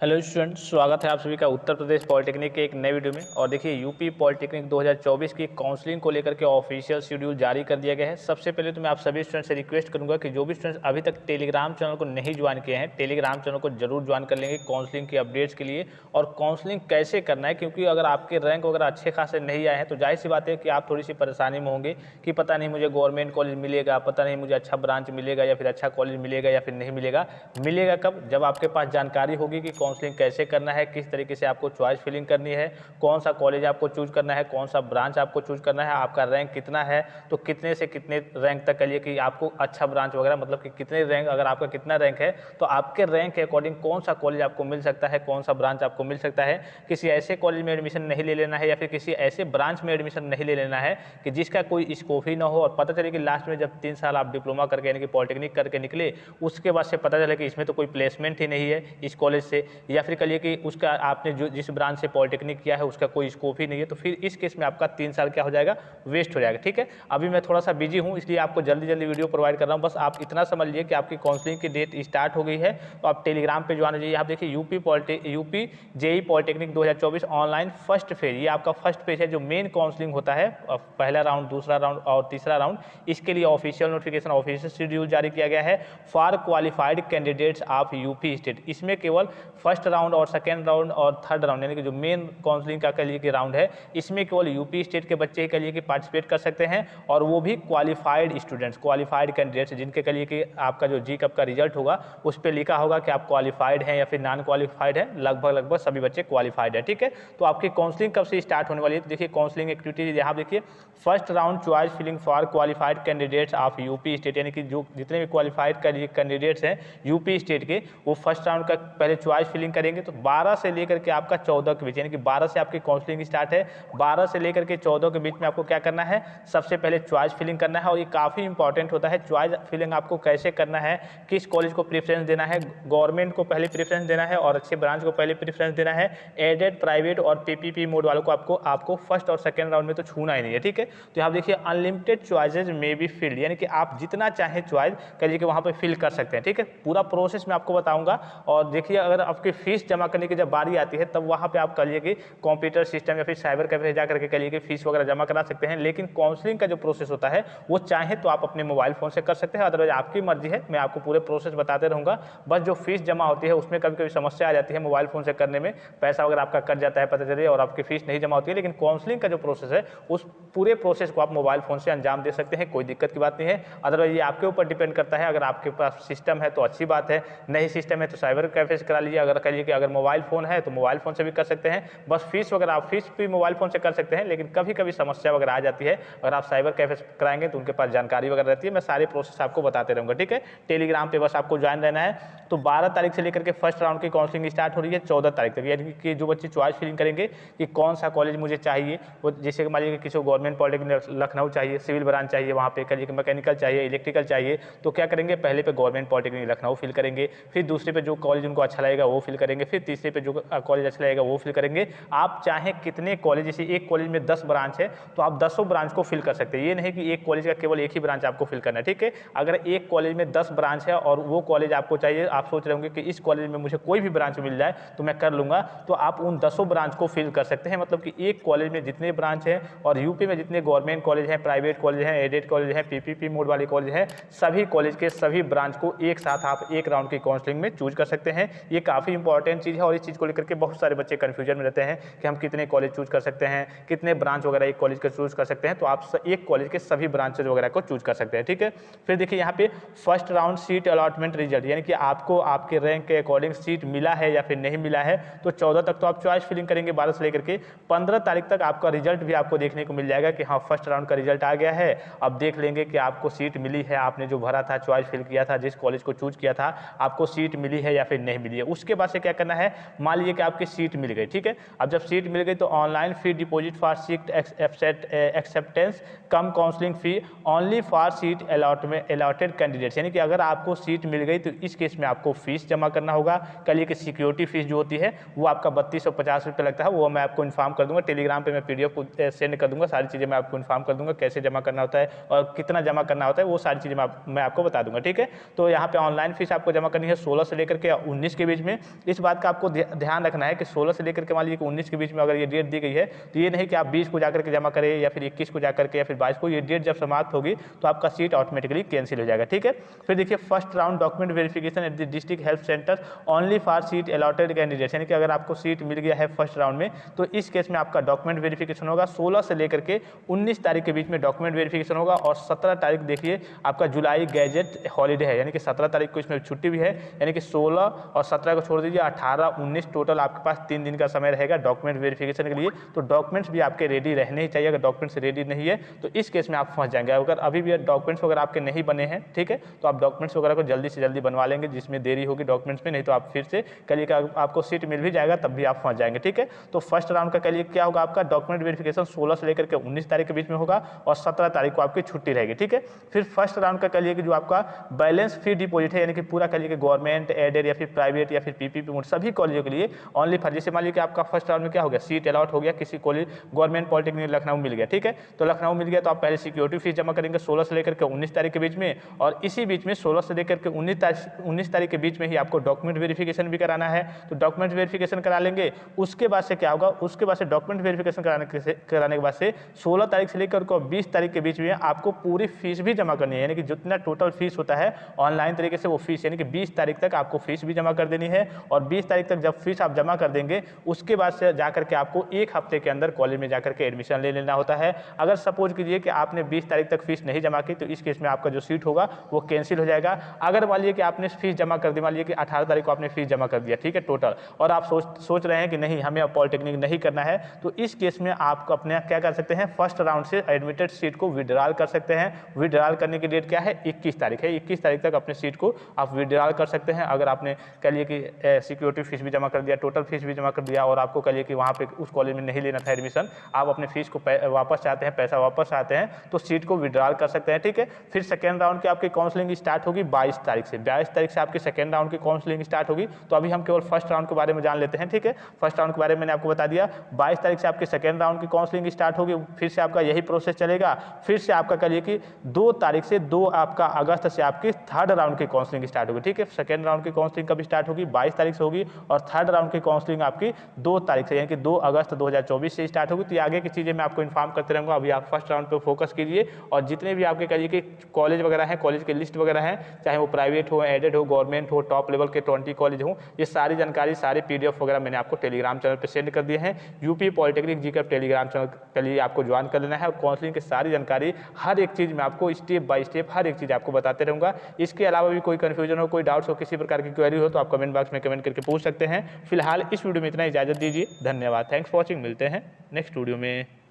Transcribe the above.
Hello student, स्वागत है आप सभी का उत्तर प्रदेश पॉलिटेक्निक के एक नए वीडियो में। और देखिए यूपी पॉलिटेक्निक 2024 की काउंसलिंग को लेकर के ऑफिशियल शेड्यूल जारी कर दिया गया है। सबसे पहले तो मैं आप सभी स्टूडेंट से रिक्वेस्ट करूंगा कि जो भी स्टूडेंट्स अभी तक टेलीग्राम चैनल को नहीं ज्वाइन किए हैं, टेलीग्राम चैनल को जरूर ज्वाइन कर लेंगे काउंसलिंग की अपडेट्स के लिए। और काउंसलिंग कैसे करना है, क्योंकि अगर आपके रैंक वगैरह अच्छे खासे नहीं आए हैं तो जाहिर सी बात है कि आप थोड़ी सी परेशानी में होंगे कि पता नहीं मुझे गवर्नमेंट कॉलेज मिलेगा, पता नहीं मुझे अच्छा ब्रांच मिलेगा या फिर अच्छा कॉलेज मिलेगा या फिर नहीं मिलेगा। मिलेगा कब? जब आपके पास जानकारी होगी कि काउंसलिंग कैसे करना है, किस तरीके से आपको चॉइस फिलिंग करनी है, कौन सा कॉलेज आपको चूज करना है, कौन सा ब्रांच आपको चूज करना है, आपका रैंक कितना है, तो कितने से कितने रैंक तक के लिए कि आपको अच्छा ब्रांच वगैरह, मतलब कि कितने रैंक, अगर आपका कितना रैंक है तो आपके रैंक के अकॉर्डिंग कौन सा कॉलेज आपको मिल सकता है, कौन सा ब्रांच आपको मिल सकता है। किसी ऐसे कॉलेज में एडमिशन नहीं ले लेना है या फिर किसी ऐसे ब्रांच में एडमिशन नहीं ले लेना है कि जिसका कोई स्कोप ही ना हो और पता चले कि लास्ट में जब 3 साल आप डिप्लोमा करके यानी कि पॉलिटेक्निक करके निकले, उसके बाद से पता चले कि इसमें तो कोई प्लेसमेंट ही नहीं है इस कॉलेज से, या फिर कहिए कि उसका आपने जो जिस ब्रांच से पॉलिटेक्निक किया है उसका कोई स्कोप ही नहीं है, तो फिर इस केस में आपका 3 साल क्या हो जाएगा, वेस्ट हो जाएगा। ठीक है, अभी मैं थोड़ा सा बिजी हूँ इसलिए आपको जल्दी जल्दी वीडियो प्रोवाइड कर रहा हूँ। बस आप इतना समझ लीजिए कि आपकी काउंसलिंग की डेट स्टार्ट हो गई है, तो आप टेलीग्राम पे ज्वाइन हो जाइए। आप देखिए UP JE polytechnic 2024 online first phase, ये आपका फर्स्ट पेज है जो मेन काउंसलिंग होता है, पहला राउंड, दूसरा राउंड और तीसरा राउंड। इसके लिए ऑफिशियल नोटिफिकेशन, ऑफिशियल शेड्यूल जारी किया गया है for qualified candidates of UP state. इसमें केवल फर्स्ट राउंड और सेकेंड राउंड और थर्ड राउंड यानी कि जो मेन काउंसलिंग का कह लीजिए कि राउंड है, इसमें केवल यूपी स्टेट के बच्चे ही कह लीजिए कि पार्टिसिपेट कर सकते हैं, और वो भी क्वालिफाइड स्टूडेंट्स, क्वालिफाइड कैंडिडेट्स, जिनके कह लीजिए कि आपका जो जी कप का रिजल्ट होगा उस पर लिखा होगा कि आप क्वालिफाइड हैं या फिर नॉन क्वालिफाइड है। लगभग सभी बच्चे क्वालिफाइड है। ठीक है, तो आपकी काउंसलिंग कब से स्टार्ट होने वाली है? तो देखिए काउंसलिंग एक्टिविटीज यहाँ देखिए, first round choice filling for qualified candidates of UP state, यानी कि जो जितने भी क्वालिफाइड कैंडिडेट्स हैं यूपी स्टेट के, वो फर्स्ट राउंड का पहले चॉइस फिलिंग करेंगे। तो 12 से लेकर के आपका 14 के बीच, यानी कि 12 से आपकी काउंसलिंग स्टार्ट है, 12 से लेकर के 14 के बीच में आपको क्या करना है, सबसे पहले चॉइस फिलिंग करना है। और ये काफ़ी इंपॉर्टेंट होता है। चॉइस फिलिंग आपको कैसे करना है, किस कॉलेज को प्रेफरेंस देना है, गवर्नमेंट को पहले प्रेफरेंस देना है और अच्छे ब्रांच को पहले प्रेफरेंस देना है। एडेड, प्राइवेट और पीपीपी मोड वालों को आपको फर्स्ट और सेकेंड राउंड में तो छूना ही नहीं है। ठीक है, तो यहाँ देखिए अनलिमिटेड चॉइसेस में बी फिल्ड, यानी कि आप जितना चाहे चॉइस करिए कि वहाँ पे फिल कर सकते हैं। ठीक है, पूरा प्रोसेस मैं आपको बताऊंगा। और देखिए अगर आपकी फीस जमा करने की जब बारी आती है तब वहाँ पे आप करिए कि कंप्यूटर सिस्टम या फिर साइबर कैफे जा करके करिए कि फीस वगैरह जमा करा सकते हैं। लेकिन काउंसलिंग का जो प्रोसेस होता है वो चाहे तो आप अपने मोबाइल फोन से कर सकते हैं, अदरवाइज आपकी मर्जी है, मैं आपको पूरे प्रोसेस बताते रहूँगा। बस जो फीस जमा होती है उसमें कभी कभी समस्या आ जाती है, मोबाइल फोन से करने में पैसा वगैरह आपका कट जाता है पता चलिए, और आपकी फीस नहीं जमा होती है। लेकिन काउंसलिंग का जो प्रोसेस है उस पूरे प्रोसेस को आप मोबाइल फोन से अंजाम दे सकते हैं, कोई दिक्कत की बात नहीं है। अदरवाइज ये आपके ऊपर डिपेंड करता है, अगर आपके पास सिस्टम है तो अच्छी बात है, नहीं सिस्टम है तो साइबर कैफे से करा लीजिए। अगर कहिए कि अगर मोबाइल फोन है तो मोबाइल फोन से भी कर सकते हैं। बस फीस वगैरह आप फीस भी मोबाइल फोन से कर सकते हैं, लेकिन कभी कभी समस्या वगैरह आ जाती है। अगर आप साइबर कैफे से कराएंगे तो उनके पास जानकारी वगैरह रहती है, मैं सारे प्रोसेस आपको बताते रहूँगा। ठीक है, टेलीग्राम पे बस आपको ज्वाइन रहना है। तो 12 तारीख से लेकर के फर्स्ट राउंड की काउंसलिंग स्टार्ट हो रही है 14 तारीख तक, यानी कि जो बच्चे चॉइस फिलिंग करेंगे कि कौन सा कॉलेज मुझे चाहिए, वो जैसे मान लीजिए किसी को गवर्नमेंट पॉलिटेक्निक लखनऊ चाहिए, सिविल ब्रांच चाहिए, वहाँ पे कहिए कि मैकेनिकल चाहिए, इलेक्ट्रिकल चाहिए, तो क्या करेंगे, पहले पे गवर्नमेंट पॉलिटेक्निक लखनऊ फिल करेंगे, फिर दूसरे पे जो कॉलेज उनको अच्छा लगेगा वो फिल करेंगे, फिर तीसरे पे जो कॉलेज अच्छा लगेगा वो फिल करेंगे। आप चाहे कितने कॉलेज, जैसे एक कॉलेज में 10 ब्रांच है तो आप 10 ब्रांच को फिल कर सकते हैं। ये नहीं कि एक कॉलेज का केवल एक ही ब्रांच आपको फिल करना है। ठीक है, अगर एक कॉलेज में 10 ब्रांच है और वो कॉलेज आपको चाहिए, आप सोच रहे होंगे कि इस कॉलेज में मुझे कोई भी ब्रांच मिल जाए तो मैं कर लूँगा, तो आप उन 10 ब्रांच को फिल कर सकते हैं। मतलब कि एक कॉलेज में जितने ब्रांच हैं और यूपी में जितने गवर्नमेंट कॉलेज हैं, प्राइवेट कॉलेज हैं, एडेड कॉलेज हैं, पीपीपी मोड वाले कॉलेज हैं, सभी कॉलेज के सभी ब्रांच को एक साथ आप एक राउंड की काउंसलिंग में चूज कर सकते हैं। ये काफ़ी इंपॉर्टेंट चीज़ है और इस चीज़ को लेकर के बहुत सारे बच्चे कन्फ्यूजन में रहते हैं कि हम कितने कॉलेज चूज कर सकते हैं, कितने ब्रांच वगैरह एक कॉलेज का चूज कर सकते हैं। तो आप एक कॉलेज के सभी ब्रांचेज वगैरह को चूज कर सकते हैं। ठीक है, फिर देखिए यहाँ पे first round seat allotment result, यानी कि आपको आपके रैंक के अकॉर्डिंग सीट मिला है या फिर नहीं मिला है। तो 14 तक तो आप चॉइस फिलिंग करेंगे, 12 से लेकर के 15 तारीख तक आपका रिजल्ट भी आपको देखने को मिल जाएगा कि हाँ फर्स्ट राउंड का रिजल्ट आ गया है। अब देख लेंगे कि आपको सीट मिली है, आपने जो भरा था, चॉइस फिल किया था, जिस कॉलेज को चूज किया था, आपको सीट मिली है या फिर नहीं मिली है। उसके बाद से क्या करना है, मान लीजिए कि आपकी सीट मिल गई। ठीक है, अब जब सीट मिल गई तो online fee deposit for seat acceptance come counselling fee only for seat allotted candidates, यानी कि अगर आपको सीट मिल गई तो इस केस में आपको फीस जमा करना होगा। कल की सिक्योरिटी फीस जो होती है वो आपका 3250 रुपये लगता है, वो मैं आपको इन्फॉर्म कर दूंगा। टेलीग्राम पे मैं PDF को सेंड कर दूंगा, सारी चीज़ें मैं आपको इन्फॉर्म कर दूंगा, कैसे जमा करना होता है और कितना जमा करना होता है, वो सारी चीज़ें मैं आपको बता दूंगा। ठीक है, तो यहाँ पे ऑनलाइन फीस आपको जमा करनी है 16 से लेकर के 19 के बीच में, इस बात का आपको ध्यान रखना है कि 16 से लेकर के मान लीजिए कि 19 के बीच में अगर ये डेट दी गई है तो ये नहीं कि आप 20 को जाकर के जमा करें या फिर 21 को जाकर के या फिर 22 को, ये डेट जब समाप्त होगी तो आपका सीट ऑटोमेटिकली कैंसिल हो जाएगा। ठीक है, फिर देखिए first round document verification at the district health centre only for seat allotted candidates, यानी कि अगर आपको सीट मिल गया है फर्स्ट राउंड में तो इस केस में आपका डॉक्यूमेंट वेरिफिकेशन होगा 16 से लेकर के 19 तारीख के बीच में डॉक्यूमेंट वेरिफिकेशन होगा। और 17 तारीख देखिए आपका जुलाई गैजेट हॉलीडे है, यानी कि 17 तारीख को इसमें छुट्टी भी है, यानी कि 16 और 17 को छोड़ दीजिए 18 19 टोटल आपके पास 3 दिन का समय रहेगा डॉक्यूमेंट वेरिफिकेशन के लिए। तो डॉक्यूमेंट्स भी आपके रेडी रहने ही चाहिए, अगर डॉक्यूमेंट्स रेडी नहीं है तो इस केस में आप फंस जाएंगे। अगर अभी भी डॉक्यूमेंट्स वगैरह आपके नहीं बने हैं, ठीक है, तो आप डॉक्यूमेंट्स वगैरह को जल्दी से जल्दी बनवा लेंगे, जिसमें देरी होगी डॉक्यूमेंट्स में, नहीं तो आप फिर से कल का आपको सीट मिल भी जाएगा तब भी आप फंस जाएंगे। ठीक है, तो फर्स्ट राउंड का कल क्या होगा, आपका डॉक्यूमेंट वेरिफिकेशन 16 से लेकर के 19 तारीख के बीच में होगा और 17 तारीख को आपकी छुट्टी रहेगी। ठीक है, फिर फर्स्ट राउंड का कल कि जो आपका बैलेंस फी डिपॉजिट है, यानी कि पूरा कल कि गवर्नमेंट एडेड या फिर प्राइवेट या फिर पीपीपी मोड सभी कॉलेजों के लिए ओनली फॉर, जैसे मान लीजिए कि आपका फर्स्ट राउंड में क्या हो गया, सीट अलॉट हो गया किसी कॉलेज गवर्नमेंट पॉलिटेक्निक लखनऊ मिल गया। ठीक है, तो लखनऊ मिल गया तो आप पहले सिक्योरिटी फीस जमा करेंगे 16 से लेकर के 19 तारीख के बीच में, और इसी बीच में 16 से लेकर के 19 तारीख के बीच में ही आपको डॉक्यूमेंट वेरिफिकेशन भी कराना है। तो डॉक्यूमेंट वेरिफिकेशन करा लेंगे, उसके बाद से क्या होगा, उसके बाद से डॉक्यूमेंट वेरिफिकेशन कराने के बाद से 16 तारीख से लेकर के 20 तारीख के बीच में आपको पूरी फीस भी जमा करनी है, यानी कि जितना टोटल फीस होता है ऑनलाइन तरीके से वो फीस, यानी कि 20 तारीख तक आपको फीस भी जमा कर देनी है। और 20 तारीख तक जब फीस आप जमा कर देंगे उसके बाद से जाकर के आपको एक हफ्ते के अंदर कॉलेज में जाकर के एडमिशन ले लेना होता है। अगर सपोज कीजिए कि आपने 20 तारीख तक फीस नहीं जमा की तो इस केस में आपका जो सीट होगा वो कैंसिल हो जाएगा। अगर मान लीजिए कि आपने फीस जमा कर दी, मान लीजिए कि 18 तारीख को आपने फीस जमा कर दिया, ठीक है, टोटल, और आप सोच रहे हैं कि नहीं हमें अब पॉलिटेक्निक नहीं करना है, तो इस केस में आप अपने क्या कर सकते हैं, फर्स्ट राउंड से एडमिटेड सीट को विड्रॉल कर सकते हैं। विड्रॉल करने की डेट क्या है, 21 तारीख है, 21 तारीख तक अपने सीट को आप विड्रॉल कर सकते हैं। अगर आपने कह लिए कि सिक्योरिटी फीस भी जमा कर दिया, टोटल फीस भी जमा कर दिया, और आपको कह लिए कि वहाँ पे उस कॉलेज में नहीं लेना था एडमिशन, आप अपने फीस को वापस चाहते हैं, पैसा वापस चाहते हैं, तो सीट को विड्रॉल कर सकते हैं। ठीक है, फिर सेकेंड राउंड की आपकी काउंसलिंग स्टार्ट होगी 22 तारीख से। 22 तारीख से आपकी सेकेंड राउंड की काउंसलिंग स्टार्ट होगी। तो अभी हम केवल फर्स्ट राउंड के बारे में जान लेते हैं। ठीक है, फर्स्ट राउंड के बारे में मैंने आपको बता दिया, 22 तारीख से आपकी सेकेंड राउंड की काउंसलिंग स्टार्ट होगी। फिर से आपका यही प्रोसेस चलेगा। फिर से आपका कहिए कि 2 तारीख से 2 आपका अगस्त से आपकी थर्ड राउंड की काउंसलिंग स्टार्ट होगी। ठीक है, सेकेंड राउंड की काउंसलिंग कब स्टार्ट होगी, 22 तारीख से होगी, और थर्ड राउंड की काउंसलिंग आपकी 2 तारीख से, यानी कि 2 अगस्त 2024 से स्टार्ट होगी। तो आगे की चीज़ें मैं आपको इन्फॉर्म करते रहूँगा। अभी आप फर्स्ट राउंड पर फोकस कीजिए, और जितने भी आपके कहिए कि कॉलेज वगैरह हैं, कॉलेज के लिस्ट वगैरह हैं, चाहे वो प्राइवेट हो, एडेड हो, गवर्नमेंट हो, टॉप लेवल के 20 कॉलेज हो, ये सारी जानकारी, सारे PDF वगैरह मैंने आपको टेलीग्राम चैनल पर सेंड कर दिए हैं। यूपी पॉलिटेक्निक जी का टेलीग्राम चैनल के लिए आपको ज्वाइन कर लेना है, और काउंसलिंग की सारी जानकारी हर एक चीज़ मैं आपको स्टेप बाय स्टेप हर एक चीज़ आपको बताते रहूँगा। इसके अलावा भी कोई कन्फ्यूजन हो, कोई डाउट्स हो, किसी प्रकार की क्वेरी हो तो आप कमेंट बॉक्स में कमेंट करके पूछ सकते हैं। फिलहाल इस वीडियो में इतना, इजाज़त दीजिए, धन्यवाद, थैंक्स फॉर वॉचिंग, मिलते हैं नेक्स्ट वीडियो में।